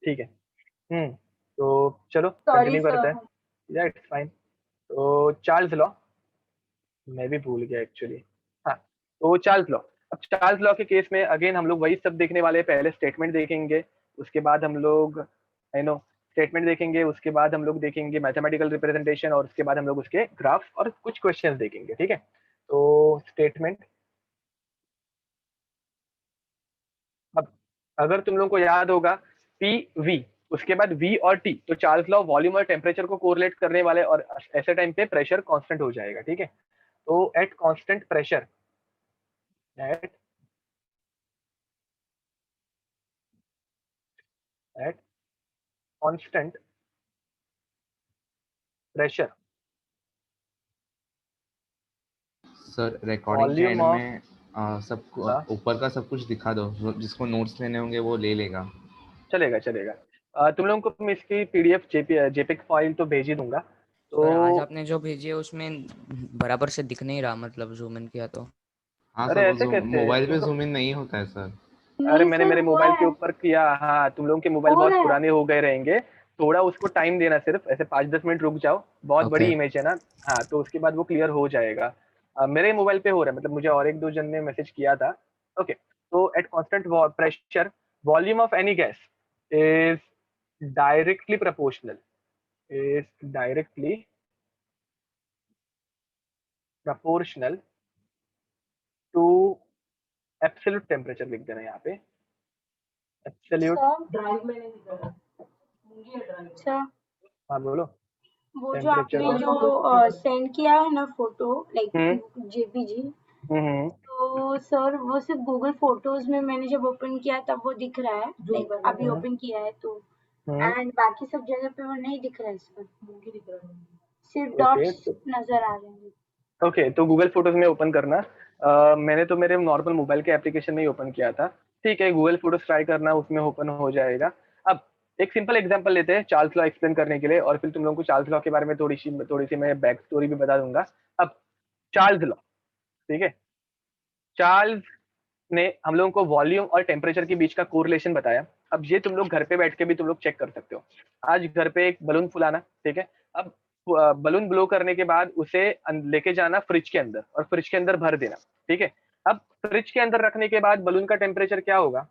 ठीक है। तो चलो सॉरी कंटिन्यू करते सर। हैं। या इट्स फाइन। तो चार्ल्स लॉ, मैं भी भूल गया एक्चुअली। हाँ, तो चार्ल्स लॉ। अब चार्ल्स लॉ के केस में अगेन हम लोग वही सब देखने वाले हैं। पहले स्टेटमेंट देखेंगे, उसके बाद हम लोग स्टेटमेंट देखेंगे, उसके बाद हम लोग देखेंगे मैथमेटिकल रिप्रेजेंटेशन, और उसके बाद हम लोग उसके ग्राफ और कुछ क्वेश्चंस देखेंगे। ठीक है, तो स्टेटमेंट। अब अगर तुम लोग को याद होगा पी वी, उसके बाद वी और टी, तो चार्ल्स लॉ वॉल्यूम और टेम्परेचर को कोरिलेट करने वाले, और ऐसे टाइम पे प्रेशर कांस्टेंट हो जाएगा। ठीक है, तो at constant pressure, at at constant pressure, sir recording के वॉल्यूम एंड ऑफ, में सबको हाँ ऊपर का सब कुछ दिखा दो, जिसको नोट्स लेने होंगे वो ले लेगा। चलेगा चलेगा। तुम लोगों को मैं इसकी पीडीएफ जेपीक फाइल तो भेज ही दूंगा। तो सर आज आपने जो भेजी है उसमें बराबर से दिख नहीं रहा, मतलब जूम इन किया तो। हाँ सर, अरे वो ऐसे जूम कैसे मोबाइल पे रुको। जूम इन नहीं होता है सर। अरे नहीं मैंने सर, मेरे हुआ मोबाइल के है, ऊपर किया। हाँ, तुम लोगों के मोबाइल हो बहुत रहा है। पुराने हो गए रहेंगे। थोड़ा उसको टाइम देना, सिर्फ ऐसे 5-10 मिनट रुक जाओ। बहुत ओके। बड़ी इमेज है ना। हाँ, तो उसके बाद वो क्लियर हो जाएगा। मेरे मोबाइल पे हो रहा है, मतलब मुझे और एक दो जन ने मैसेज किया था। ओके, तो at constant pressure volume of any gas is directly proportional, is directly proportional to absolute temperature. लिख देना यहाँ पे, एब्सोल्यूट। सर ड्राइव में नहीं दिख रहा। सर हाँ बोलो। वो जो टेम्परेचर आपने ऑफ, जो सेंड किया है ना फोटो, हम्म लाइक जेपीजी, हम्म तो सर वो सिर्फ गूगल फोटोज में मैंने जब ओपन किया तब वो दिख रहा है, लाइक अभी ओपन किया है तो, हम्म एंड बाकी सब जगह पे वो नहीं दिख रहा है सर, सिर्फ ओके डॉट्स नजर आ रहे हैं। ओके, तो गूगल फोटोज में ओपन करना। मैंने तो मेरे नॉर्मल मोबाइल के एप्लीकेशन में ही ओपन किया था। ठीक है, गूगल फोटोज ट्राई करना, उसमें ओपन हो जाएगा। अब एक सिंपल एग्जांपल लेते हैं चार्ल्स लॉ एक्सप्लेन करने के लिए, और फिर तुम लोगों को चार्ल्स लॉ के बारे में थोड़ी सी मैं बैक स्टोरी भी बता दूंगा। अब चार्ल्स लॉ, ठीक है, चार्ल्स ने हम लोगों को वॉल्यूम और टेम्परेचर के बीच का कोरिलेशन बताया। अब ये तुम लोग घर पे बैठ के भी तुम लोग चेक कर सकते हो। आज घर पे एक बलून फुलाना, ठीक है। अब बलून ब्लो करने के बाद उसे लेके जाना फ्रिज के अंदर, और फ्रिज के अंदर भर देना। ठीक है, अब फ्रिज के अंदर रखने के बाद बलून का टेम्परेचर क्या होगा?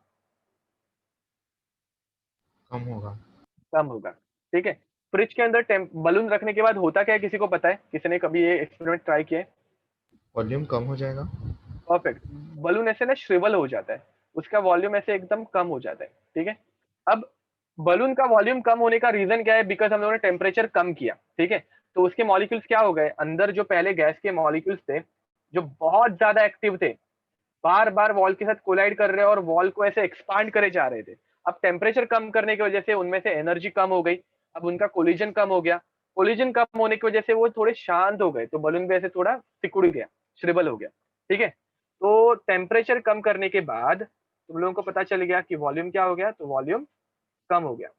कम होगा। कम होगा। ठीक है, फ्रिज के अंदर बलून रखने के बाद होता क्या है, किसी को पता है? किसी ने कभी ये एक्सपेरिमेंट ट्राई किया है? वॉल्यूम कम हो जाएगा। परफेक्ट। बलून ऐसे ना श्रिवल हो जाता है, उसका वॉल्यूम ऐसे एकदम कम हो जाता है। ठीक है, अब बलून का वॉल्यूम कम होने का रीजन क्या है? बिकॉज हम लोगों ने टेम्परेचर कम किया। ठीक है, तो उसके मॉलिक्यूल्स क्या हो गए, अंदर जो पहले गैस के मॉलिक्यूल्स थे, जो बहुत ज्यादा एक्टिव थे, बार बार वॉल के साथ कोलाइड कर रहे और वॉल को ऐसे एक्सपांड करे जा रहे थे। अब टेम्परेचर कम करने की वजह से उनमें से एनर्जी कम हो गई। अब उनका कोलिजन कम हो गया। कोलिजन कम होने की वजह से वो थोड़े शांत हो गए, तो बलून भी ऐसे थोड़ा सिकुड़ गया, श्रिबल हो गया। ठीक है, तो टेम्परेचर कम करने के बाद तुम लोगों को पता चल गया कि वॉल्यूम क्या हो गया, तो वॉल्यूम कम हो गया।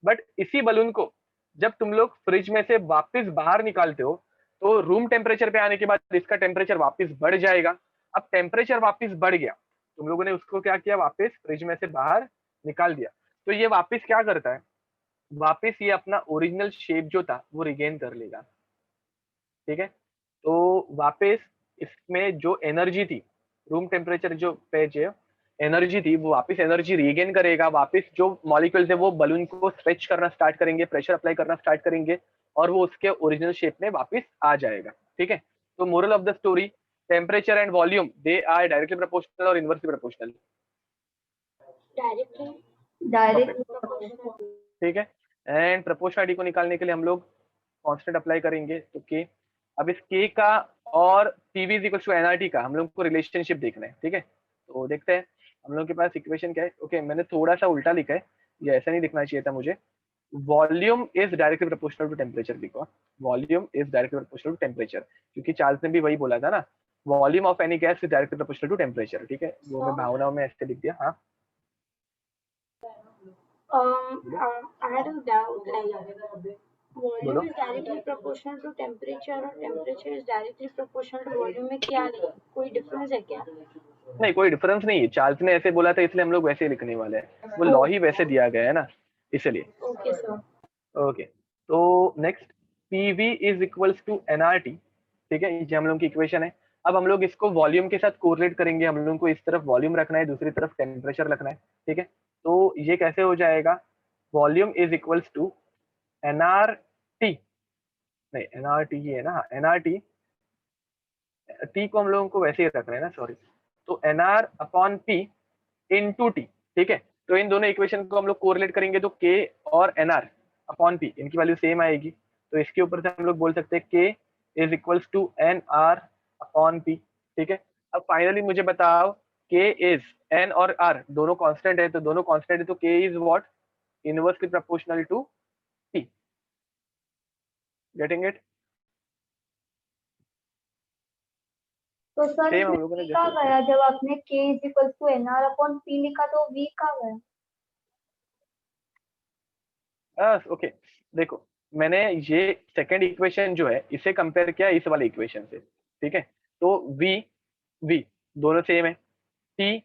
बट इसी बलून को जब तुम लोग फ्रिज में से वापस बाहर निकालते हो, तो रूम टेम्परेचर पे आने के बाद इसका टेम्परेचर वापस बढ़ जाएगा। अब टेम्परेचर वापस बढ़ गया, तुम लोगों ने उसको क्या किया, वापस फ्रिज में से बाहर निकाल दिया। तो ये वापस क्या करता है, वापस ये अपना ओरिजिनल शेप जो था वो रिगेन कर लेगा। ठीक है, तो वापस इसमें जो एनर्जी थी, रूम टेम्परेचर जो पे जो एनर्जी थी, वो वापस एनर्जी रीगेन करेगा। वापस जो मॉलिक्यूल्स है वो बलून को स्ट्रेच करना स्टार्ट करेंगे, प्रेशर अप्लाई करना स्टार्ट करेंगे, और वो उसके ओरिजिनल शेप में वापस आ जाएगा। ठीक है, तो moral of the story, temperature and volume they are directly proportional और inversely proportional. Directly perfect. Proportional. ठीक है, एंड प्रोपोर्शनलिटी को निकालने के लिए हम लोग कांस्टेंट अप्लाई करेंगे, तो के। अब इस के का और PV is equal to NRT का हम लोग को रिलेशनशिप देखना है। ठीक है, तो देखते हैं हम लोग के पास इक्वेशन क्या है। ओके, मैंने थोड़ा सा उल्टा लिखा है, ये ऐसा नहीं दिखना चाहिए था मुझे। Volume is directly proportional to temperature, because volume is directly proportional to temperature, क्योंकि चार्ल्स ने भी वही बोला था ना, volume of any gas is directly proportional to temperature. ठीक है, वो मैं भावनाओं में ऐसे लिख दिया। हाँ I had a doubt, like volume बोलो। is directly proportional to temperature और temperature is directly proportional to volume में क्या like कोई difference है क्या? नहीं, कोई डिफरेंस नहीं है, चार्ल्स ने ऐसे बोला था इसलिए हम लोग वैसे ही लिखने वाले हैं, वो लॉ Oh, ही वैसे दिया गया है ना। इसलिए। Okay sir. ओके, तो next PV is equals to NRT, ठीक है, ये हम लोग की इक्वेशन है। अब हम लोग इसको वॉल्यूम के साथ कोरिलेट करेंगे, हम लोग को इस तरफ वॉल्यूम रखना है, दूसरी तरफ टेम्परेचर रखना है, ठीक है। तो ये कैसे हो जाएगा, volume is equals to NRT, नहीं एनआरटी ही है ना, एनआरटी, टी को हम लोगों को वैसे ही रखना है ना, सॉरी, तो NR upon P into T, ठीक है। तो इन दोनों इक्वेशन को हम लोग कोरिलेट करेंगे तो के और एनआर अपॉन पी इनकी वैल्यू सेम आएगी, तो इसके ऊपर से हम लोग बोल सकते हैं K is equals to N R upon P, ठीक है। अब फाइनली मुझे बताओ के इज, एन और आर दोनों कांस्टेंट है, तो दोनों कांस्टेंट है तो K is what, inversely proportional to T, getting it. तो सर सेम हम इसमें लोगों ने v कहाँ जैसे, गया? जब आपने k is equal to N R upon P लिखा तो v कहाँ गया? ओके, देखो मैंने ये सेकंड इक्वेशन जो है इसे कंपेयर किया इस वाले इक्वेशन से, ठीक है। तो v v दोनों सेम है, t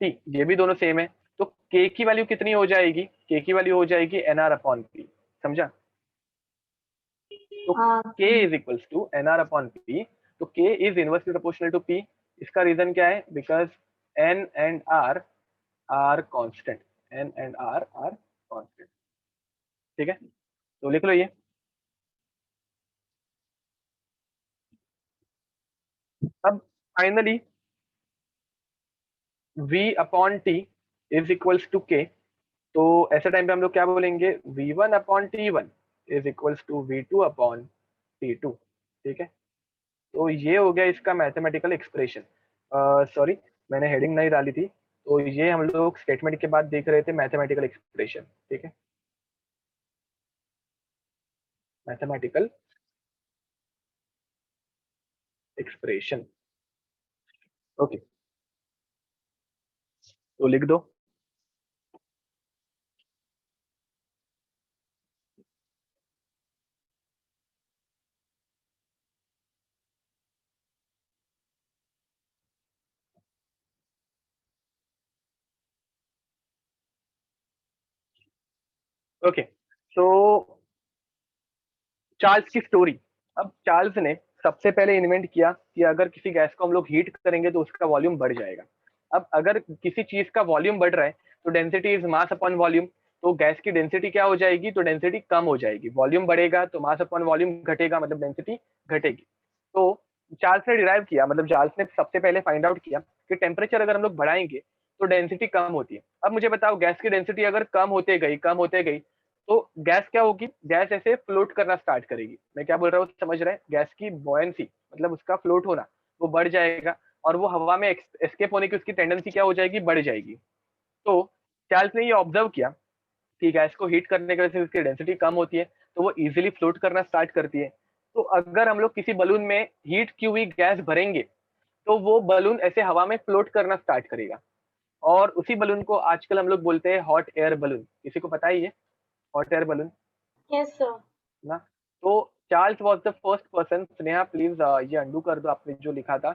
t ये भी दोनों सेम है, तो k की वैल्यू कितनी हो जाएगी, k की वैल्यू हो जाएगी nr अपॉन p, समझा। तो हाँ k is equals to nr upon p, तो k is inversely proportional to p। इसका रीजन क्या है, because n and r are constant, n and r are constant, ठीक है। तो लिख लो ये। अब finally v upon T is equals to k, तो ऐसे टाइम पे हम लोग क्या बोलेंगे, v1 upon t1 is equals to v2 upon t2, ठीक है। तो ये हो गया इसका मैथमेटिकल एक्सप्रेशन, सॉरी मैंने हेडिंग नहीं डाली थी, तो ये हम लोग स्टेटमेंट के बाद देख रहे थे मैथमेटिकल एक्सप्रेशन, ठीक है, मैथमेटिकल एक्सप्रेशन, ओके, तो लिख दो। ओके, तो चार्ल्स की स्टोरी। अब चार्ल्स ने सबसे पहले इन्वेंट किया कि अगर किसी गैस को हम लोग हीट करेंगे तो उसका वॉल्यूम बढ़ जाएगा। अब अगर किसी चीज का वॉल्यूम बढ़ रहा है तो density is mass upon volume, तो गैस की डेंसिटी क्या हो जाएगी, तो डेंसिटी कम हो जाएगी, वॉल्यूम बढ़ेगा तो मास अपॉन वॉल्यूम घटेगा, मतलब डेंसिटी घटेगी। तो चार्ल्स ने डिराइव किया, मतलब चार्ल्स ने सबसे पहले फाइंड आउट किया कि टेम्परेचर अगर हम लोग बढ़ाएंगे तो डेंसिटी कम होती है। अब मुझे बताओ गैस की डेंसिटी अगर कम होते गई तो गैस क्या होगी, गैस ऐसे फ्लोट करना स्टार्ट करेगी। मैं क्या बोल रहा हूँ समझ रहे हैं, गैस की बॉयंसी मतलब उसका फ्लोट होना वो बढ़ जाएगा, और वो हवा में एस्केप होने की उसकी टेंडेंसी क्या हो जाएगी, बढ़ जाएगी। तो चार्ल्स ने ये ऑब्जर्व किया कि गैस को हीट करने की वजह से उसकी डेंसिटी कम होती है तो वो इजीली फ्लोट करना स्टार्ट करती है। तो अगर हम लोग किसी बलून में हीट की हुई गैस भरेंगे तो वो बलून ऐसे हवा में फ्लोट करना स्टार्ट करेगा, और उसी बलून को आजकल हम लोग बोलते हैं हॉट एयर बलून। किसी को पता ही है hot air balloon yes sir. ना। तो Charles was the first person, Sneha please ये अंडू कर दो आपने जो लिखा था,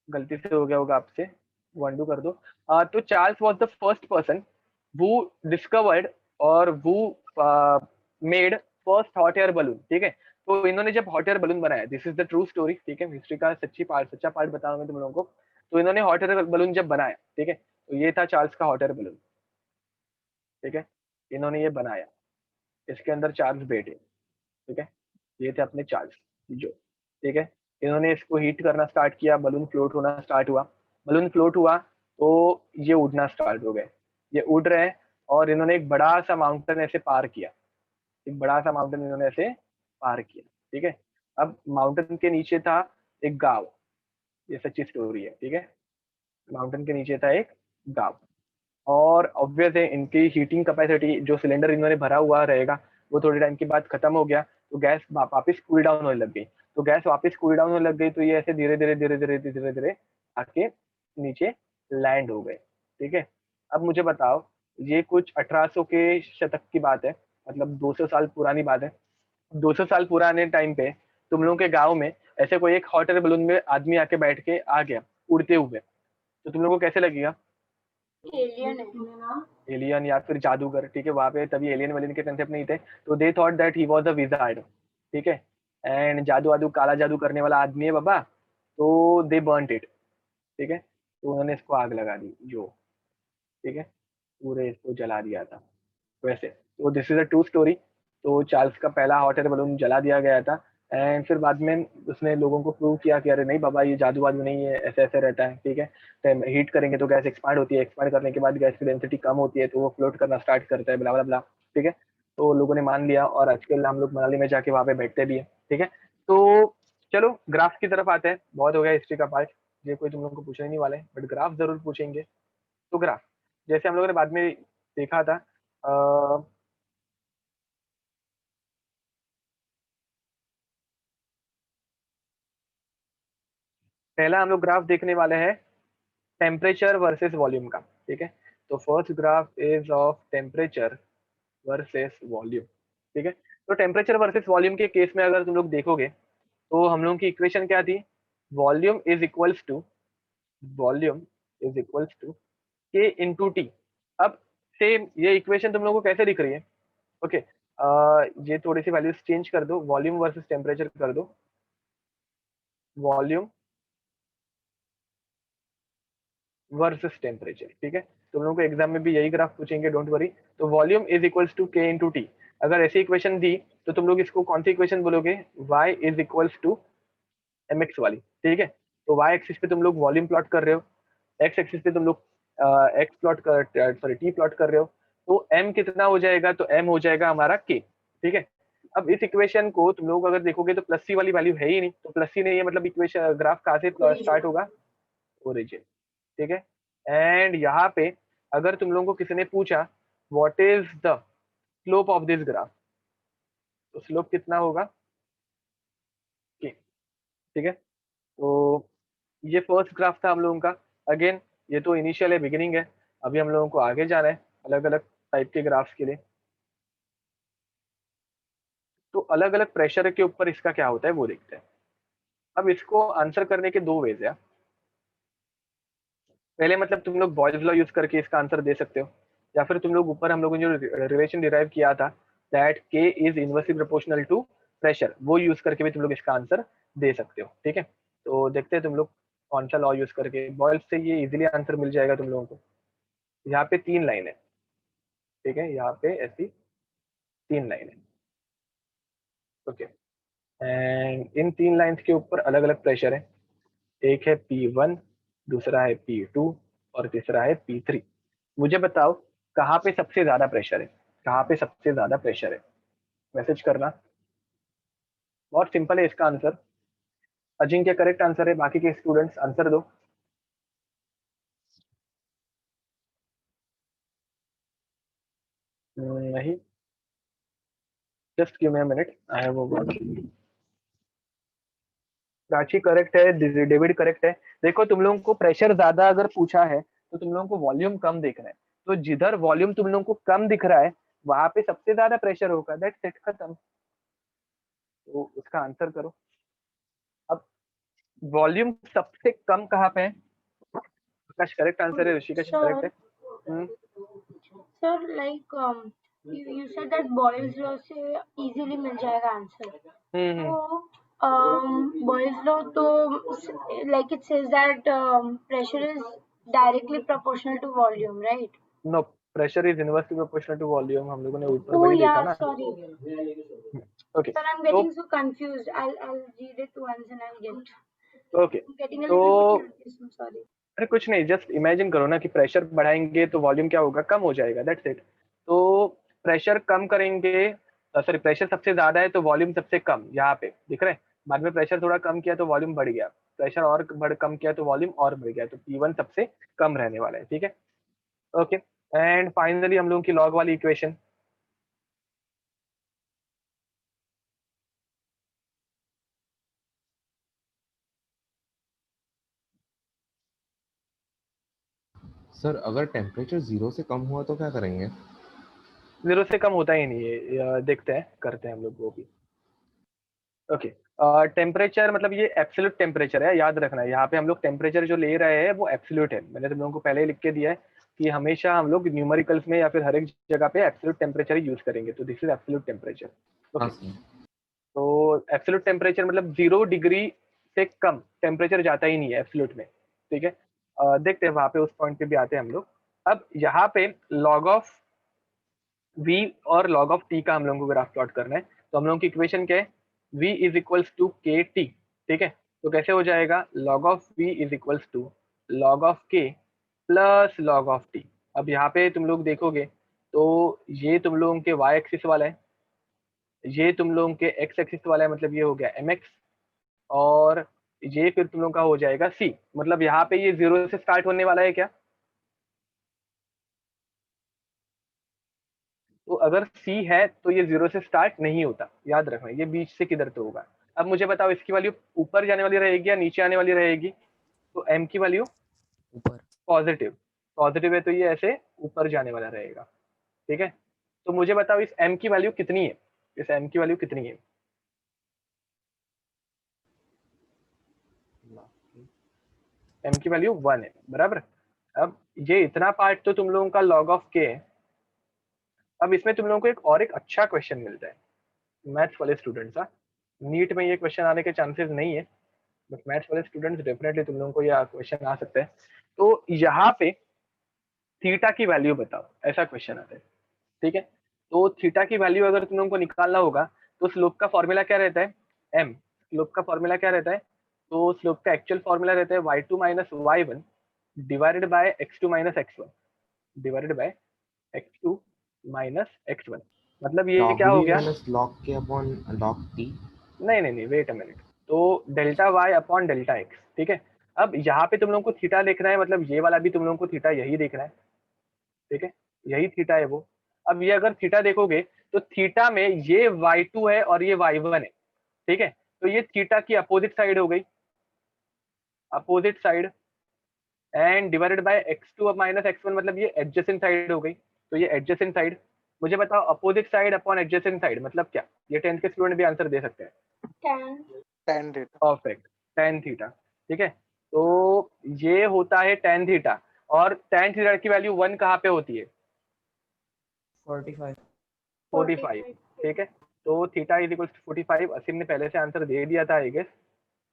गलती से हो गया होगा आपसे, वो अंडू कर दो। तो Charles was the first person who discovered और who made first hot air balloon, ठीक है। तो इन्होंने जब हॉट एयर बलून बनाया, this is the true story, ठीक है, हिस्ट्री का सच्चा पार्ट बताऊंगा तुम लोगों को। तो इन्होंने हॉट एयर बलून जब बनाया, ठीक है, तो ये था चार्ल्स का हॉट एयर बलून, ठीक है, इन्होंने ये बनाया, इसके अंदर चार्ल्स बैठे, ठीक है, ये थे अपने चार्ल्स जो, ठीक है। इन्होंने इसको हीट करना स्टार्ट किया, बलून फ्लोट होना स्टार्ट हुआ, बलून फ्लोट हुआ तो ये उड़ना स्टार्ट हो गए, ये उड़ रहे हैं, और इन्होंने एक बड़ा सा माउंटेन ऐसे पार किया, एक बड़ा सा माउंटेन इन्होंने ऐसे पार किया, ठीक है। अब माउंटेन के नीचे था एक गांव, ये सच्ची स्टोरी है, ठीक है, माउंटेन के नीचे था एक गांव, और ऑब्वियस है इनकी हीटिंग कैपेसिटी जो सिलेंडर इन्होंने भरा हुआ रहेगा वो थोड़े टाइम के बाद खत्म हो गया, तो गैस वापस कूल डाउन होने लग गई, तो गैस वापस कूल डाउन होने लग गई, तो ये ऐसे धीरे धीरे धीरे धीरे धीरे धीरे आके नीचे लैंड हो गए, ठीक है। अब मुझे बताओ ये कुछ 1800 के शतक की बात है, मतलब 200 साल पुरानी बात है। 200 साल पुराने टाइम पे तुम लोगों के गाँव में ऐसे कोई एक हॉट एयर बलून में आदमी आके बैठ के आ गया उड़ते हुए, तो तुम लोगों को कैसे लगेगा, एलियन है। एलियन या फिर जादूगर, ठीक है, वहां पे तभी एलियन वेलियन के कंसेप्ट नहीं थे, तो they thought that he was a wizard, ठीक है, एंड जादू वादू काला जादू करने वाला आदमी है बाबा, तो दे बर्नट इट, ठीक है, तो उन्होंने इसको आग लगा दी जो, ठीक है, पूरे इसको जला दिया था वैसे। तो this is a true story. तो चार्ल्स का पहला हॉट एयर बलून जला दिया गया था, एंड फिर बाद में उसने लोगों को प्रूव किया कि अरे नहीं बाबा ये जादू वादू नहीं है, ऐसे ऐसे रहता है, ठीक है, तो हीट करेंगे तो गैस एक्सपांड होती है, एक्सपांड करने के बाद गैस की डेंसिटी कम होती है तो वो फ्लोट करना स्टार्ट करता है, ब्ला ब्ला ब्ला, ठीक है। तो लोगों ने मान लिया और आजकल हम लोग मनाली में जाके वहां पे बैठते भी है, ठीक है। तो चलो ग्राफ की तरफ आते हैं, बहुत हो गया हिस्ट्री का पार्ट, ये कोई तुम लोगों को पूछने नहीं वाले, बट ग्राफ जरूर पूछेंगे। तो ग्राफ जैसे हम लोगों ने बाद में देखा था, पहला हम लोग ग्राफ देखने वाले हैं टेम्परेचर वर्सेस वॉल्यूम का, ठीक है। तो first graph is of temperature versus volume, ठीक है। तो टेम्परेचर वर्सेस वॉल्यूम के केस में अगर तुम लोग देखोगे तो हम लोगों की इक्वेशन क्या थी, volume is equals to, volume is equals to के इंटू टी। अब सेम ये इक्वेशन तुम लोगों को कैसे दिख रही है, ओके, ये थोड़ी सी वैल्यूज चेंज कर दो, वॉल्यूम वर्सेस टेम्परेचर कर दो, वॉल्यूम वर्सेस टेम्परेचर, ठीक है। तुम लोगों को एग्जाम में भी यही ग्राफ पूछेंगे, डोंट वरी। तो वॉल्यूम इज इक्वल्स टू के इंटू टी, अगर ऐसी इक्वेशन दी तो तुम लोग इसको कौन सी इक्वेशन बोलोगे, y is equals to mx वाली, ठीक है। तो y एक्सिस पे तुम लोग वॉल्यूम प्लॉट कर रहे हो, x एक्सिस पे तुम लोग x प्लॉट कर, सॉरी t प्लॉट कर रहे हो, तो m कितना हो जाएगा, तो m हो जाएगा हमारा k, ठीक है। अब इस इक्वेशन को तुम लोग अगर देखोगे तो प्लस सी वाली वैल्यू है ही नहीं, तो प्लस सी नहीं है मतलब इक्वेशन ग्राफ कहाँ से स्टार्ट होगा, ओरिजिन, ठीक है। एंड यहाँ पे अगर तुम लोगों को किसी ने पूछा what is the slope of this graph, तो स्लोप कितना होगा, ठीक है। तो ये फर्स्ट ग्राफ था हम लोगों का, अगेन ये तो इनिशियल है, बिगिनिंग है, अभी हम लोगों को आगे जाना है अलग अलग टाइप के ग्राफ्स के लिए। तो अलग अलग प्रेशर के ऊपर इसका क्या होता है वो देखते हैं। अब इसको आंसर करने के दो वेज है, पहले मतलब तुम लोग बॉयल्स लॉ यूज करके इसका आंसर दे सकते हो, या फिर तुम लोग ऊपर हम लोगों ने जो रिलेशन डिराइव किया था that k is inversely proportional to pressure, वो यूज करके भी तुम लोग इसका आंसर दे सकते हो, ठीक है। तो देखते हैं तुम लोग कौन सा लॉ यूज करके, बॉयल्स से ये इजीली आंसर मिल जाएगा तुम लोगों को। यहाँ पे 3 लाइन है, ठीक है, यहाँ पे ऐसी 3 लाइन है, ओके, एंड इन 3 लाइंस के ऊपर अलग अलग प्रेशर है, एक है P1, दूसरा है P2 और तीसरा है P3। मुझे बताओ कहाँ पे सबसे ज्यादा प्रेशर है, कहाँ पे सबसे ज्यादा प्रेशर है, मैसेज करना, बहुत सिंपल है इसका आंसर। अजिंक्य करेक्ट आंसर है, बाकी के स्टूडेंट्स आंसर दो। नहीं, just give me a minute, I have work. Prachi correct है, डेविड करेक्ट है। देखो तुम लोगों को प्रेशर ज्यादा अगर पूछा है तो तुम लोगों को वॉल्यूम कम देखना है, तो जिधर वॉल्यूम तुम लोगों को कम दिख रहा है वहां पे सबसे ज्यादा प्रेशर होगा, दैट सेट खत्म, तो उसका आंसर करो। अब वॉल्यूम सबसे कम कहाँ पे है, आकाश करेक्ट आंसर है, ऋषिकेश करेक्ट Sir, है। हम्म, sir, like you said that Boyle's law से easily मिल जाएगा आंसर। हम्म, तो Boyle's law तो like it says that pressure is directly proportional to volume, right? No, pressure is inversely proportional to volume, हम लोगों ने ऊपर Oh वही देखा yeah, ना, sorry. ओके। Sir, I'm तो getting so confused. I'll read it once and I'll get. Okay, I'm getting a तो little bit confused. I'm sorry. अरे कुछ नहीं, जस्ट इमेजिन करो ना कि प्रेशर बढ़ाएंगे तो वॉल्यूम क्या होगा, कम हो जाएगा, दैट्स इट। तो प्रेशर कम करेंगे, सॉरी प्रेशर सबसे ज्यादा है तो वॉल्यूम सबसे कम, यहाँ पे दिख रहा है, बाद में प्रेशर थोड़ा कम किया तो वॉल्यूम बढ़ गया, प्रेशर और बढ़ कम किया तो वॉल्यूम और बढ़ गया, तो P1 सबसे कम रहने वाला है, ठीक है, ओके। एंड फाइनली हम लोगों की लॉग वाली इक्वेशन, सर अगर टेम्परेचर 0 से कम हुआ तो क्या करेंगे? 0 से कम होता ही नहीं है, देखते हैं करते हैं हम लोग वो भी, ओके। टेम्परेचर मतलब ये एब्सोल्यूट टेम्परेचर है, याद रखना है, यहाँ पे हम लोग टेम्परेचर जो ले रहे हैं वो एब्सोल्यूट है, मैंने तुम लोगों को पहले ही लिख के दिया है। कि हमेशा हम लोग न्यूमेरिकल्स में या फिर हर एक जगह पे एब्सोल्यूट टेम्परेचर ही यूज करेंगे। तो दिस इज एब्सोल्यूट टेम्परेचर। हाँ ओके, सर। तो एब्सोल्यूट टेम्परेचर मतलब 0 डिग्री से कम टेम्परेचर जाता ही नहीं है एब्सोल्यूट में, ठीक है। देखते हैं वहां पे, उस पॉइंट पे भी आते हैं हम लोग। अब यहाँ पे लॉग ऑफ v और log ऑफ t का हम लोगों को ग्राफ प्लॉट करना है। तो हम लोगों की इक्वेशन क्या है, v is equals to k t, ठीक है। तो कैसे हो जाएगा, log of v is equals to log of k plus log of t। अब यहाँ पे तुम लोग देखोगे तो ये तुम लोगों के y एक्सिस वाला है, ये तुम लोगों के x एक्सिस वाला है, मतलब ये हो गया mx, और ये फिर तुम लोगों का हो जाएगा c। मतलब यहाँ पे ये 0 से स्टार्ट होने वाला है क्या, तो अगर C है तो ये 0 से स्टार्ट नहीं होता, याद रखना, ये बीच से किधर तो होगा। अब मुझे बताओ इसकी वैल्यू ऊपर जाने वाली रहेगी या नीचे आने वाली रहेगी, तो m की वैल्यू ऊपर। पॉजिटिव, पॉजिटिव है तो ये ऐसे ऊपर जाने वाला रहेगा, ठीक है। तो मुझे बताओ इस m की वैल्यू कितनी है, इस m की वैल्यू कितनी है, m की वैल्यू 1 है, बराबर। अब ये इतना पार्ट तो तुम लोगों का log ऑफ k है। अब इसमें तुम लोगों को एक अच्छा क्वेश्चन मिलता है मैथ्स वाले स्टूडेंट्स का, नीट में ये क्वेश्चन आने के चांसेस नहीं है, बट मैथ्स वाले स्टूडेंट्स डेफिनेटली तुम लोगों को ये क्वेश्चन आ सकता है। तो यहाँ पे थीटा की वैल्यू बताओ, ऐसा क्वेश्चन आता है, ठीक है। तो थीटा की वैल्यू अगर तुम लोगों को निकालना होगा तो स्लोप का फॉर्मूला क्या रहता है, m। स्लोप का फॉर्मूला क्या रहता है, तो स्लोप का एक्चुअल फॉर्मूला रहता है y2 minus y1 divided by x2 minus x1 divided by x2 minus x1। मतलब ये log क्या हो v गया, minus log k upon log t। नहीं, वेट अ मिनट, तो delta y upon delta x, ठीक है। अब यहाँ पे तुम लोगों को थीटा देखना है, मतलब ये वाला भी तुम लोगों को थीटा यही देखना है, ठीक है, यही थीटा है वो। अब ये अगर थीटा देखोगे तो थीटा में ये y2 है और ये y1 है, ठीक है। तो ये थीटा की अपोजिट साइड हो गई, opposite side, and divided by x2 minus x1, मतलब ये एडजेसेंट साइड हो गई, तो ये एडजेसेंट साइड। मुझे बताओ opposite side upon adjacent side मतलब क्या, ये 10th के स्टूडेंट भी आंसर दे सकते हैं। tan परफेक्ट, tan थीटा, ठीक है। तो ये होता है tan थीटा, और tan थीटा की वैल्यू 1 कहाँ पे होती है, 45। 45, ठीक है। तो थीटा इज इक्वल टू 45, असीम ने पहले से आंसर दे दिया था आई गेस।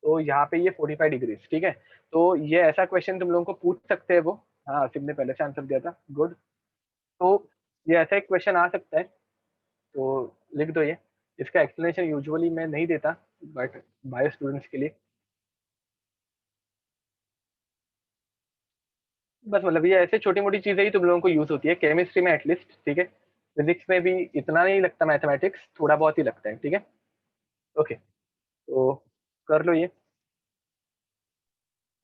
तो यहाँ पे ये 45 डिग्री, ठीक है। तो ये ऐसा क्वेश्चन तुम लोगों को पूछ सकते हैं वो, हाँ असीम ने पहले से आंसर दिया था, गुड। तो ये ऐसा एक क्वेश्चन आ सकता है, तो लिख दो ये। इसका एक्सप्लेनेशन यूजुअली मैं नहीं देता, बट बायो स्टूडेंट्स के लिए बस, मतलब ये ऐसे छोटी मोटी चीजें ही तुम लोगों को यूज होती है केमिस्ट्री में एटलीस्ट, ठीक है। फिजिक्स में भी इतना नहीं लगता, मैथमेटिक्स थोड़ा बहुत ही लगता है, ठीक है। ओके, तो कर लो ये,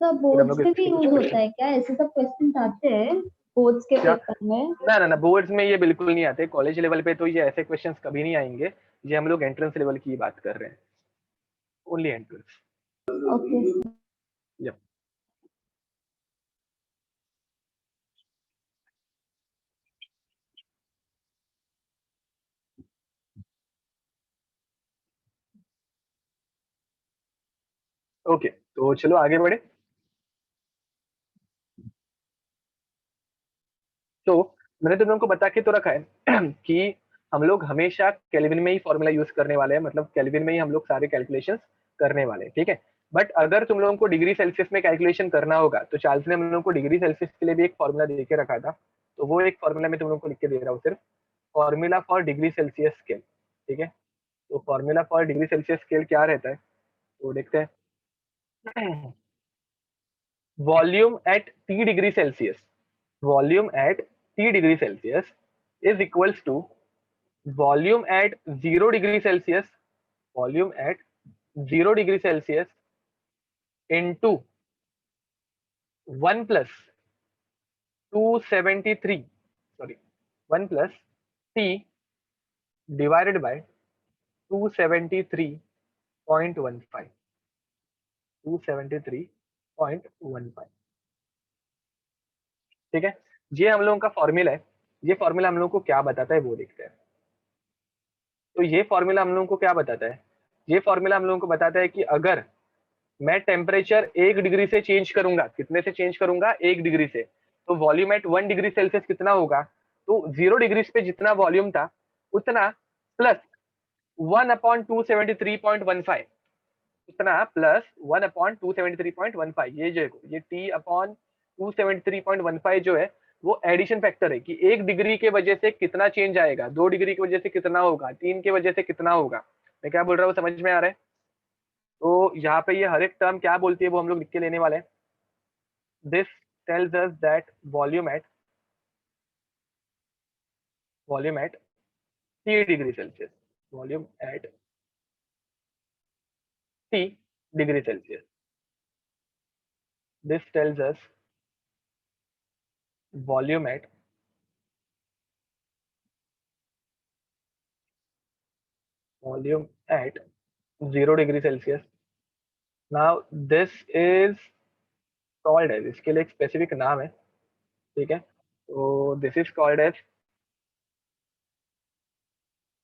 सर फिर हम बोर्ड्स लोग में भी इसके कुछ यूज होता क्वेश्चन। है क्या, ऐसे सब क्वेश्चन आते हैं बोर्ड्स के क्या, पेपर में? ना बोर्ड्स में ये बिल्कुल नहीं आते, कॉलेज लेवल पे तो ये ऐसे क्वेश्चन कभी नहीं आएंगे। ये हम लोग एंट्रेंस लेवल की बात कर रहे हैं, only entrance. Okay. Yup, okay, तो चलो आगे बढ़े। तो मैंने तुम लोगों को बता के तो रखा है कि हम लोग हमेशा केल्विन में ही फॉर्मूला यूज करने वाले हैं, मतलब केल्विन में ही हम लोग सारे कैलकुलेशंस करने वाले हैं, ठीक है। बट अगर तुम लोगों को डिग्री सेल्सियस में कैलकुलेशन करना होगा तो चार्ल्स ने हम लोगों को डिग्री सेल्सियस के लिए भी एक फॉर्मूला दे के रखा था। तो वो एक फॉर्मूला मैं तुम लोगों को लिख के दे रहा हूँ, सिर्फ formula for degree Celsius scale, ठीक है। तो formula for degree Celsius scale क्या रहता है, तो देखते हैं। Volume at t degree Celsius, volume at t degree Celsius is equals to volume at 0 degree Celsius, volume at 0 degree Celsius into 1 plus 273, sorry 1 plus t divided by 273.15, 273.15, ठीक है। ये हम लोगों का फॉर्मूला है। ये फॉर्मूला हम लोगों को क्या बताता है वो देखते हैं। तो ये फॉर्मूला हम लोगों को क्या बताता है, ये फॉर्मूला हम लोगों को बताता है कि अगर मैं टेम्परेचर 1 डिग्री से चेंज करूंगा, कितने से चेंज करूंगा, 1 डिग्री से, तो वॉल्यूम एट 1 डिग्री सेल्सियस कितना होगा, तो 0 डिग्री पे जितना वॉल्यूम था उतना प्लस 1/273.15, उतना प्लस 1/273.15, ये जो ये T/273.15 जो है वो एडिशन फैक्टर है कि 1 डिग्री के वजह से कितना चेंज आएगा, 2 डिग्री की वजह से कितना होगा, 3 की वजह से कितना होगा। मैं क्या बोल रहा हूँ समझ में आ रहा है। तो यहाँ पे ये हर एक टर्म क्या बोलती है वो हम लोग लिख के लेने वाले हैं। This tells us that volume at T degree Celsius, volume eight T degree Celsius, this tells us volume at volume at 0 degree Celsius. Now this is called as, इसके लिए एक स्पेसिफिक नाम है, ठीक है। तो this is called as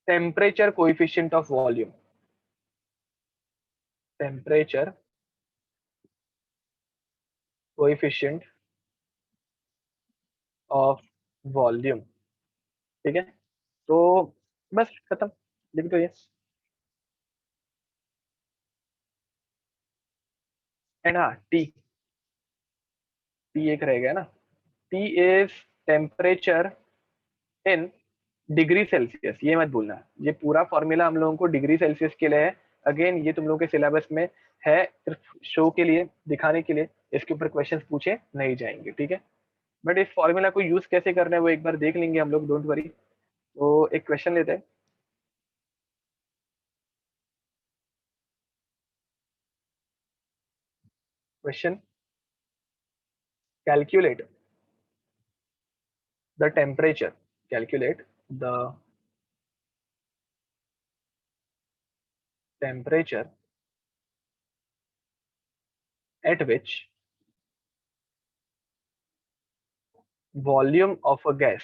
temperature coefficient of volume, temperature coefficient of volume, ठीक है। तो बस खत्म, लिख दो ये। एंड हाँ टी एक रह गया ना, T is temperature in degree Celsius, ये मत भूलना, ये पूरा फॉर्मूला हम लोगों को डिग्री सेल्सियस के लिए है। अगेन ये तुम लोगों के सिलेबस में है, सिर्फ शो के लिए, दिखाने के लिए, इसके ऊपर क्वेश्चंस पूछे नहीं जाएंगे, ठीक है। बट इस फॉर्मूला को यूज कैसे करना है वो एक बार देख लेंगे हम लोग, डोंट वरी। तो एक क्वेश्चन लेते हैं। Question, calculate the temperature, calculate the temperature at which volume of a gas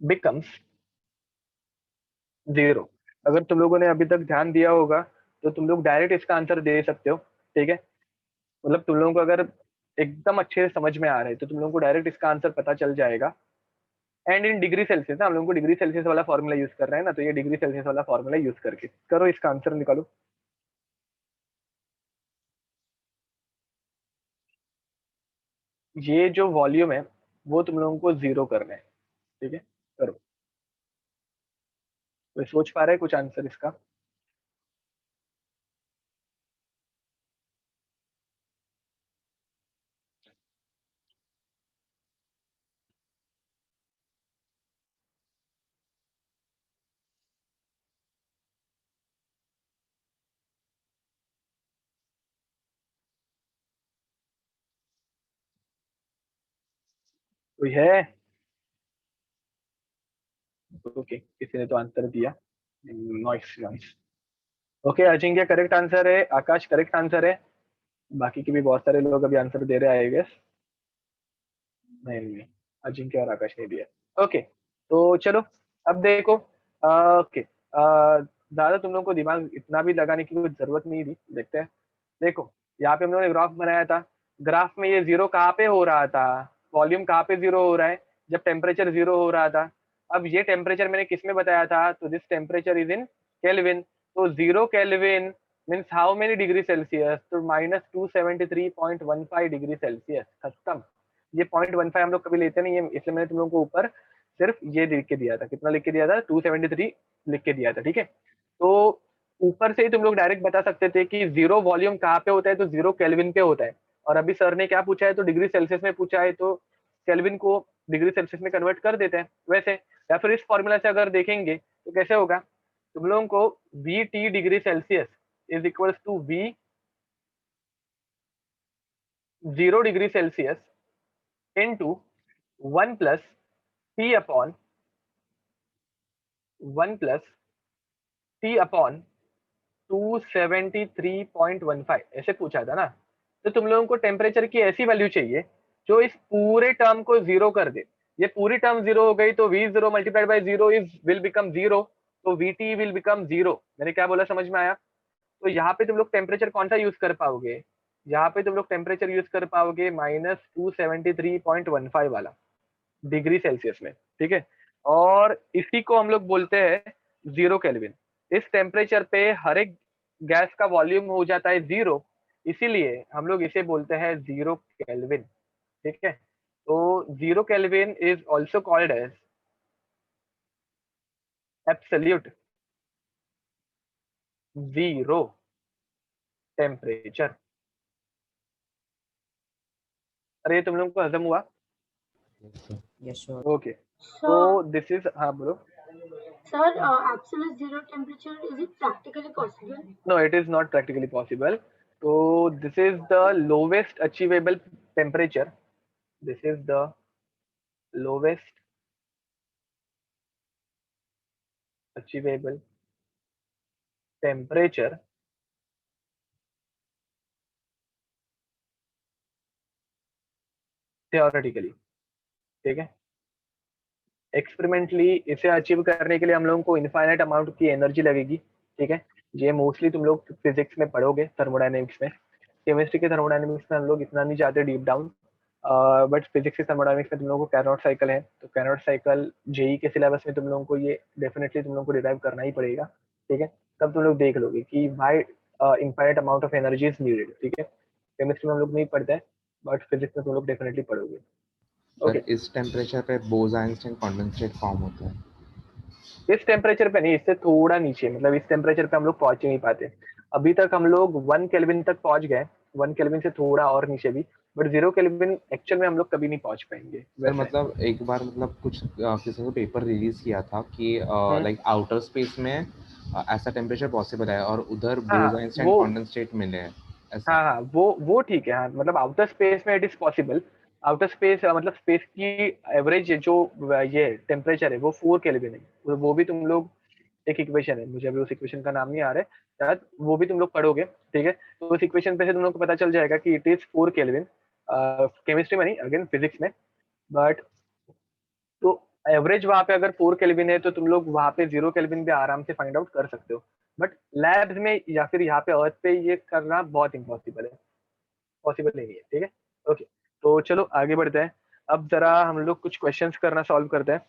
becomes 0। अगर तुम लोगों ने अभी तक ध्यान दिया होगा तो तुम लोग डायरेक्ट इसका आंसर दे सकते हो, ठीक है। मतलब तुम लोगों को अगर एकदम अच्छे से समझ में आ रहा है तो तुम लोगों को डायरेक्ट इसका आंसर पता चल जाएगा। एंड इन डिग्री सेल्सियस, हम लोगों को डिग्री सेल्सियस वाला फॉर्मूला यूज कर रहे हैं ना, तो ये डिग्री सेल्सियस वाला फॉर्मूला यूज करके करो, इसका आंसर निकालो। ये जो वॉल्यूम है वो तुम लोगों को 0 करना है, ठीक है। करो, तो सोच पा रहे हैं कुछ आंसर इसका। कोई है? ओके, किसी ने तो आंसर दिया, noise noise. Okay, Ajinkya correct answer है, आकाश करेक्ट आंसर है, बाकी के भी बहुत सारे लोग अभी आंसर दे रहे हैं आई गेस। नहीं, अजिंक्य और आकाश ने दिया। ओके, तो चलो अब देखो। ओके, ज्यादा तुम लोगों को दिमाग इतना भी लगाने की कोई जरूरत नहीं थी, देखते हैं। देखो यहाँ पे हम लोगों ने ग्राफ बनाया था, ग्राफ में ये 0 कहाँ पे हो रहा था, वॉल्यूम कहाँ पे 0 हो रहा है, जब टेम्परेचर 0 हो रहा था। अब ये टेम्परेचर मैंने किस में बताया था, तो this temperature is in kelvin. तो 0 kelvin means how many degree Celsius, तो -273.15 डिग्री सेल्सियस, खत्म। ये 0.15 हम लोग कभी लेते नहीं है, इसलिए मैंने तुम लोगों को ऊपर सिर्फ ये लिख के दिया था, कितना लिख के दिया था, 273 लिख के दिया था, ठीक है। तो ऊपर से ही तुम लोग डायरेक्ट बता सकते थे कि 0 वॉल्यूम कहाँ पे होता है, तो 0 केल्विन पे होता है। और अभी सर ने क्या पूछा है, तो डिग्री सेल्सियस में पूछा है, तो केल्विन को डिग्री सेल्सियस में कन्वर्ट कर देते हैं वैसे। या फिर इस फॉर्मूला से अगर देखेंगे तो कैसे होगा, तुम लोगों को VT degree Celsius is equals to V 0 degree Celsius into 1 plus T upon 1 plus T upon 273.15 ऐसे पूछा था ना। तो तुम लोगों को टेम्परेचर की ऐसी वैल्यू चाहिए जो इस पूरे टर्म को 0 कर दे। ये पूरी टर्म 0 हो गई तो V0 multiplied by 0 is will become 0, तो VT विल बिकम 0। मैंने क्या बोला, समझ में आया। तो यहाँ पे तुम लोग टेम्परेचर कौन सा यूज कर पाओगे, यहाँ पे तुम लोग टेम्परेचर यूज कर पाओगे -273.15 वाला डिग्री सेल्सियस में, ठीक है। और इसी को हम लोग बोलते हैं 0 केल्विन। इस टेम्परेचर पे हर एक गैस का वॉल्यूम हो जाता है 0, इसीलिए हम लोग इसे बोलते हैं 0 केल्विन, ठीक है। तो 0 kelvin is also called as absolute zero temperature. अरे तुम लोगों को हजम हुआ? Yes sure. ओके, So, तो दिस इज, हाँ बोलो। sir, absolute zero temperature, is it practically possible? No, it is not practically possible. So this is the lowest achievable temperature. This is the lowest achievable temperature theoretically, ठीक है। Experimentally इसे achieve करने के लिए हम लोगों को इनफाइनाइट अमाउंट की एनर्जी लगेगी, ठीक है। ये मोस्टली तुम लोग फिजिक्स में पढ़ोगे, थर्मोडायनेमिक्स में। केमिस्ट्री के थर्मोडायनेमिक्स में हम लोग इतना नहीं जाते डीप डाउन, बट फिजिक्स के थर्मोडायनेमिक्स में तुम लोगों को कैरोट साइकिल है, तो कैरोट साइकिल जेई के सिलेबस में तुम लोगों को ये डेफिनेटली तुम लोगों को डिराइव करना ही पड़ेगा, ठीक है। तब तुम लोग देख लोगे कि why infinite amount of energy is needed, ठीक है। केमिस्ट्री में हम लोग नहीं पढ़ते हैं, बट फिजिक्स में तुम लोग डेफिनेटली पढ़ोगे। सर ओके, इस टेम्परेचर पे बोस-आइंस्टाइन कंडेंसेट फॉर्म होता है। इस टेम्परेचर पे नहीं, इससे थोड़ा नीचे, मतलब इस टेम्परेचर पे हम लोग पहुंच ही नहीं पाते। अभी तक हम लोग 1 केल्विन तक पहुंच गए, 1 केल्विन से थोड़ा और नीचे भी, बट 0 केल्विन एक्चुअल में हम लोग कभी नहीं पहुंच पाएंगे सर वैसे। मतलब एक बार मतलब कुछ किसी ने पेपर रिलीज किया था कि लाइक आउटर स्पेस में ऐसा टेम्परेचर पॉसिबल है और उधर हाँ बोस-आइंस्टाइन वो, कंडेंसेट मिले हैं ऐसा। हाँ हाँ वो ठीक है, हाँ मतलब आउटर स्पेस में it is possible. Outer space मतलब स्पेस की एवरेज जो ये टेम्परेचर है वो 4 केल्विन है, वो भी तुम लोग, एक इक्वेशन है, मुझे अभी उस इक्वेशन का नाम नहीं आ रहा है शायद, वो भी तुम लोग पढ़ोगे, ठीक है। तो उस इक्वेशन पे से तुम लोग को पता चल जाएगा कि इट इज 4 केल्विन, केमिस्ट्री में नहीं, अगेन फिजिक्स में। बट तो एवरेज वहां पे अगर 4 केल्विन है तो तुम लोग वहां पे 0 केल्विन भी आराम से फाइंड आउट कर सकते हो, बट लैब्स में या फिर यहाँ पे अर्थ पे ये करना बहुत इम्पॉसिबल है, पॉसिबल ही नहीं है, ठीक है। ओके, तो चलो आगे बढ़ते हैं। अब जरा हम लोग कुछ क्वेश्चंस करना सॉल्व करते हैं।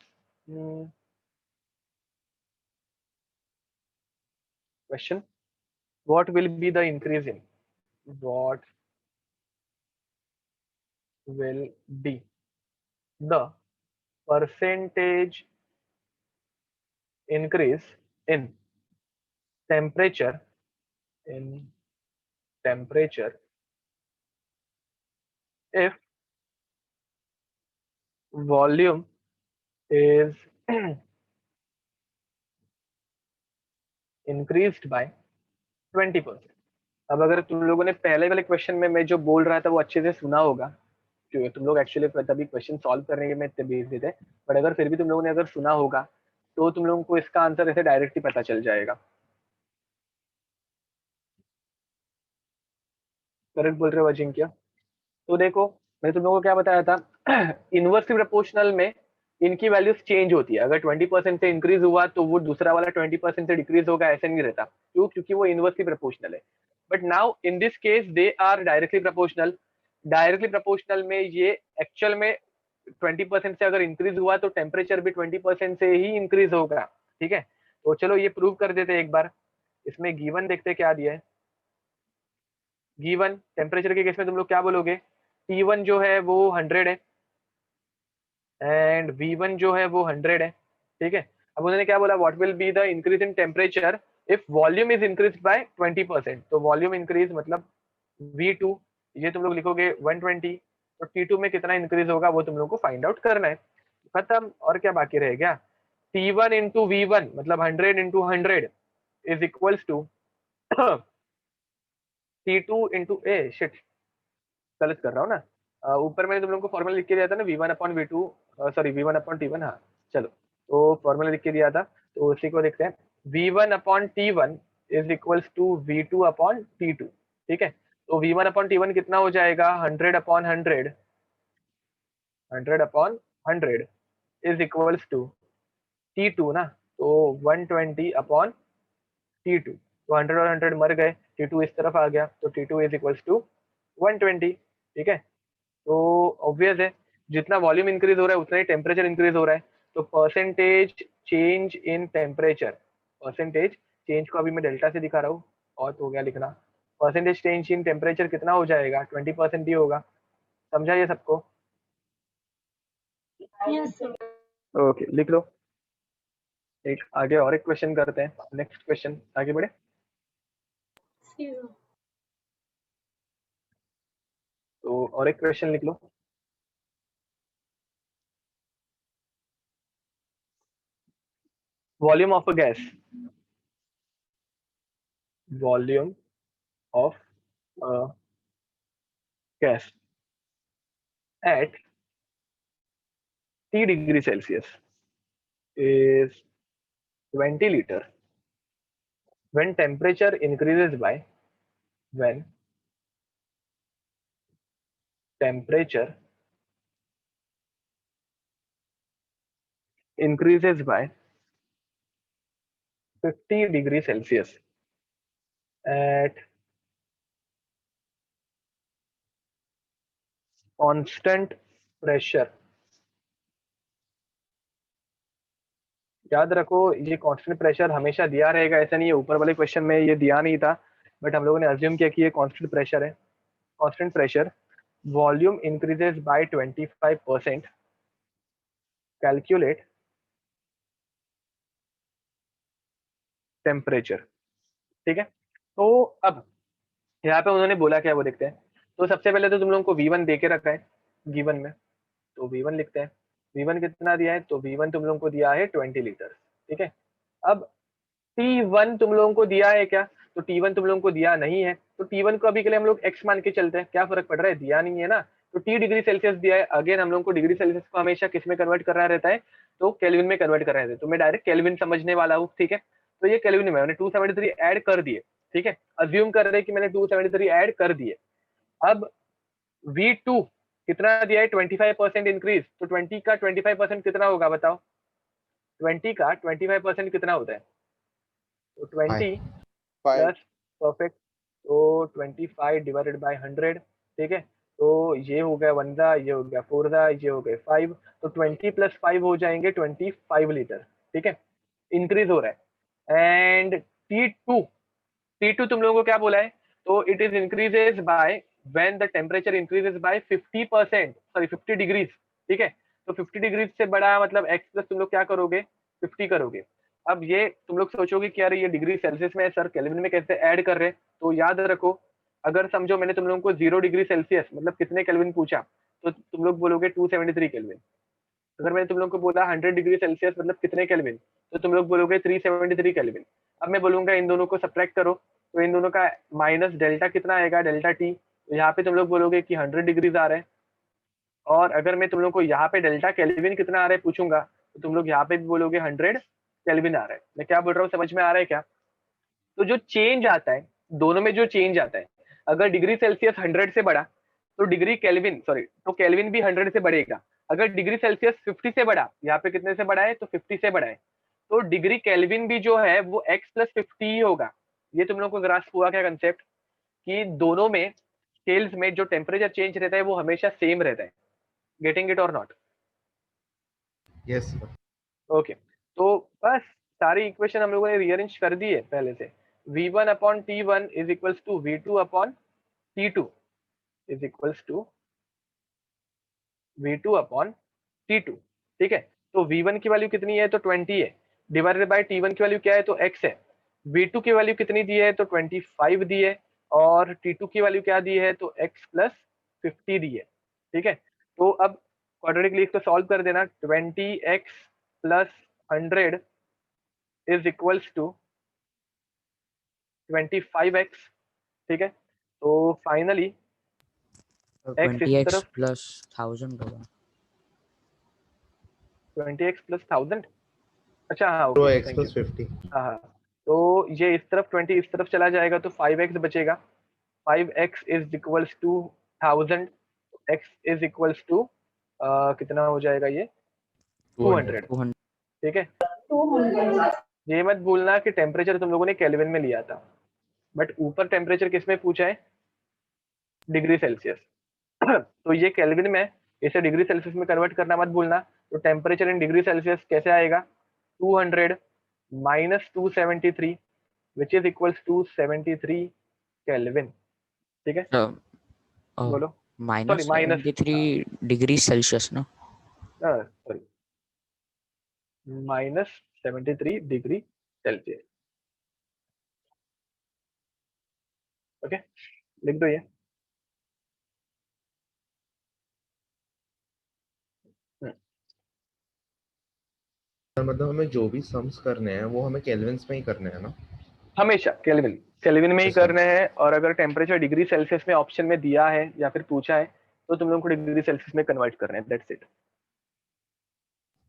Question, what will be the increase in, what will be the percentage increase in temperature, in temperature if volume is increased by 20%। अब अगर तुम लोगों ने पहले वाले क्वेश्चन में मैं जो बोल रहा था वो अच्छे से सुना होगा, क्योंकि तुम लोग एक्चुअली तभी क्वेश्चन सॉल्व करने के में इतने बिजी थे, बट अगर फिर भी तुम लोगों ने अगर सुना होगा तो तुम लोगों को इसका आंसर ऐसे डायरेक्टली पता चल जाएगा। करेक्ट बोल रहे हो अजिंक्य? तो देखो, मैंने तुम लोगों को क्या बताया था, इनवर्सली प्रोपोर्शनल में इनकी वैल्यूज चेंज होती है। अगर 20% से इंक्रीज हुआ तो वो दूसरा वाला 20% से डिक्रीज होगा, ऐसे नहीं रहता। क्यों? क्योंकि वो इनवर्सली प्रोपोर्शनल है। But now in this case they are directly proportional. Directly proportional में ये एक्चुअल में 20% से अगर इंक्रीज हुआ तो टेम्परेचर भी 20% से ही इंक्रीज होगा, ठीक है। तो चलो ये प्रूव कर देते हैं एक बार। इसमें गिवन देखते क्या दिया है। गिवन टेम्परेचर के केस में तुम लोग क्या बोलोगे, T1 जो है वो 100 है एंड V1 जो है वो 100 है, ठीक है। अब उन्होंने क्या बोला, what will be the increase in temperature if volume is increase by 20%। तो वॉल्यूम इंक्रीज मतलब V2, ये तुम लोग लिखोगे 120, तो T2 में कितना इंक्रीज होगा वो तुम लोग को फाइंड आउट करना है। खत्म, और क्या बाकी रह गया। T1 इंटू V1 मतलब 100 into 100 is equals to T2 into a shit, गलत कर रहा हूँ ना। ऊपर मैंने तुम लोगों को फॉर्मूला लिख के दिया था ना, V1 upon V2, sorry V1 upon T1, हाँ चलो, तो फॉर्मूला लिख के दिया था, तो उसी को देखते हैं। V1 upon T1 is equals to V2 upon T2, ठीक है। तो V1 अपॉन T1 कितना हो जाएगा, 100 upon 100, 100 upon 100 is equals to T2 ना, तो 120 अपॉन T2। तो 100 और 100 मर गए, T2 इस तरफ आ गया, तो T2 इज इक्वल्स टू 120, ठीक है। तो ऑब्वियस है जितना वॉल्यूम इंक्रीज हो रहा है उतना ही टेम्परेचर इंक्रीज हो रहा है, तो percentage change in temperature, percentage change को अभी मैं डेल्टा से दिखा रहा हूँ, और तो हो गया लिखना, परसेंटेज चेंज इन टेम्परेचर कितना हो जाएगा, 20% ही होगा। समझा ये सबको? Yes, sir. ओके लिख लो। एक आगे और एक क्वेश्चन करते हैं, नेक्स्ट क्वेश्चन, आगे बढ़े। See you. तो और एक क्वेश्चन लिख लो। Volume of a gas, volume of a gas at T degree Celsius is 20 liter when temperature increases by, when temperature increases by 50 degree Celsius at constant pressure। याद रखो ये कांस्टेंट प्रेशर हमेशा दिया रहेगा, ऐसा नहीं है, ऊपर वाले क्वेश्चन में ये दिया नहीं था, बट हम लोगों ने अज्यूम किया कि ये कांस्टेंट प्रेशर है। Constant pressure, volume increases by 25%, calculate temperature, ठीक है। तो अब यहाँ पे उन्होंने बोला क्या वो देखते हैं। तो सबसे पहले तो तुम लोगों को V1 दे के रखा है गिवन में, तो V1 लिखते हैं। V1 कितना दिया है, तो V1 तुम लोगों को दिया है 20 लीटर, ठीक है। अब T1 तुम लोगों को दिया है क्या, तो T1 तुम लोगों को दिया नहीं है, तो T1 को अभी के लिए हम लोग x मान के चलते हैं, क्या फर्क पड़ रहा है, दिया नहीं है ना। तो T डिग्री सेल्सियस दिया है, अगेन हम लोगों को डिग्री सेल्सियस को हमेशा किस में कन्वर्ट करना रहता है, तो केल्विन में कन्वर्ट करना रहता है, तो मैं डायरेक्ट केल्विन समझने वाला हूँ, ठीक है। तो ये केल्विन में मैंने 273 ऐड कर दिए, ठीक है, अज्यूम कर रहे कि मैंने 273 ऐड कर दिए। अब V2 कितना दिया है, 25% इंक्रीज, तो 20 का 25% कितना होगा बताओ, 20 का 25% कितना होता है, तो 20 प्लस परफेक्ट, तो 25 डिवाइडेड बाय 100, ठीक है। तो ये हो गया 1 दा, ये हो गया 4 दा, ये हो गए 5, तो 20 प्लस 5 हो जाएंगे 25 लीटर, ठीक है, इंक्रीज हो रहा है। एंड T2 तुम लोगों को क्या बोला है, तो it is increases by when the temperature increases by 50%, sorry 50 degrees, ठीक है। तो 50 डिग्रीज से बड़ा मतलब x प्लस तुम लोग क्या करोगे, 50 करोगे। अब ये तुम लोग सोचोगे कि यार ये डिग्री सेल्सियस में है सर, केल्विन में कैसे ऐड कर रहे हैं, तो याद रखो, अगर समझो मैंने तुम लोगों को 0 डिग्री सेल्सियस मतलब कितने केल्विन पूछा, तो तुम लोग बोलोगे 273 केल्विन। अगर मैंने तुम लोग को बोला 100 डिग्री सेल्सियस मतलब कितने केल्विन, तो तुम लोग बोलोगे 373 केल्विन। अब मैं बोलूंगा इन दोनों को सब्ट्रैक्ट करो, तो इन दोनों का माइनस डेल्टा कितना आएगा, डेल्टा टी, तो यहाँ पे तुम लोग बोलोगे कि 100 डिग्रीज आ रहे हैं। और अगर मैं तुम लोग को यहाँ पे डेल्टा केल्विन कितना आ रहा है पूछूंगा, तो तुम लोग यहाँ पे भी बोलोगे 100 केल्विन आ रहा है। मैं क्या बोल रहा हूँ समझ में आ रहा है क्या? तो जो चेंज आता है दोनों में, जो चेंज आता है, अगर डिग्री सेल्सियस 100 से बढ़ा तो डिग्री केल्विन, सॉरी, तो केल्विन भी 100 से बढ़ेगा। अगर डिग्री सेल्सियस 50 से बढ़ा, यहाँ पे कितने से बढ़ा है, तो 50 से बढ़ा है, तो डिग्री केल्विन भी जो है वो x प्लस 50 ही होगा। ये तुम लोग को ग्रास्प हुआ क्या कंसेप्ट, कि दोनों में स्केल्स में जो टेम्परेचर चेंज रहता है वो हमेशा सेम रहता है। गेटिंग इट और नॉट? यस ओके, तो बस सारी इक्वेशन हम लोगों ने रीअरेंज कर दी है पहले से। v1 upon t1 is equals to v2 upon t2 is equals to v2 upon t2, ठीक है। तो v1 की वैल्यू कितनी है, तो 20 है, डिवाइडेड बाय t1 की वैल्यू क्या है, तो x है। v2 की वैल्यू कितनी दी है, तो 25 दी है, और t2 की वैल्यू क्या दी है, तो x प्लस 50 दी है, ठीक है। तो अब क्वाड्रेटिक लीफ को सॉल्व कर देना, 20x plus 100 is equals to 25x, ठीक है। तो फाइनली x इस 20x तरफ, प्लस 1000 होगा। 20x प्लस 1000, अच्छा हाँ तो okay x thank you, plus 50 हाँ हाँ। तो ये इस तरफ 20 इस तरफ चला जाएगा, तो 5x बचेगा, 5x is equals to 1000, x is equals to कितना हो जाएगा ये, 200, 200 ठीक है। 200. ये मत भूलना कि टेम्परेचर तुम लोगों ने केल्विन में लिया था, बट ऊपर टेम्परेचर किस में पूछा है, डिग्री सेल्सियस। तो ये केल्विन में, इसे डिग्री सेल्सियस में कन्वर्ट करना मत भूलना। तो टेम्परेचर इन डिग्री सेल्सियस कैसे आएगा, 200 minus 273 which is equals to 73 kelvin. ठीक है, बोलो। माइनस माइनस 73 डिग्री सेल्सियस ना, sorry, minus 73 degree Celsius. Okay, लिख दो ये। मतलब हमें जो भी सम्स करने हैं वो हमें केल्विन्स में ही करने हैं ना? हमेशा केल्विन में ही अच्छा, करने हैं। और अगर टेम्परेचर डिग्री सेल्सियस में ऑप्शन में दिया है या फिर पूछा है तो तुम लोगों को डिग्री सेल्सियस में कन्वर्ट करना है, that's it.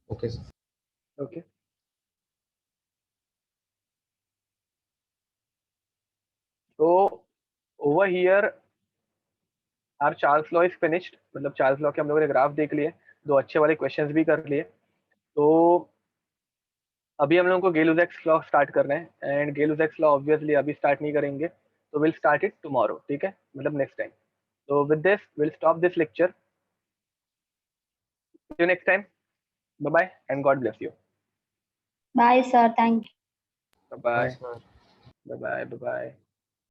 Okay sir. Okay, तो over here are Charles law is finished. मतलब चार्ल्स लॉ के हम लोगों ने ग्राफ देख लिए, दो अच्छे वाले क्वेश्चंस भी कर लिए। तो अभी हम लोगों को गेल-यूज़ैक्स लॉ स्टार्ट करना है, एंड गेल-यूज़ैक्स लॉ ऑब्वियसली अभी स्टार्ट नहीं करेंगे, तो विल स्टार्ट इट टुमारो। ठीक है, मतलब नेक्स्ट टाइम। तो with this will stop this lecture. See you next time. Bye bye and God bless you. Bye, sir. Thank you. Bye sir. Bye bye bye.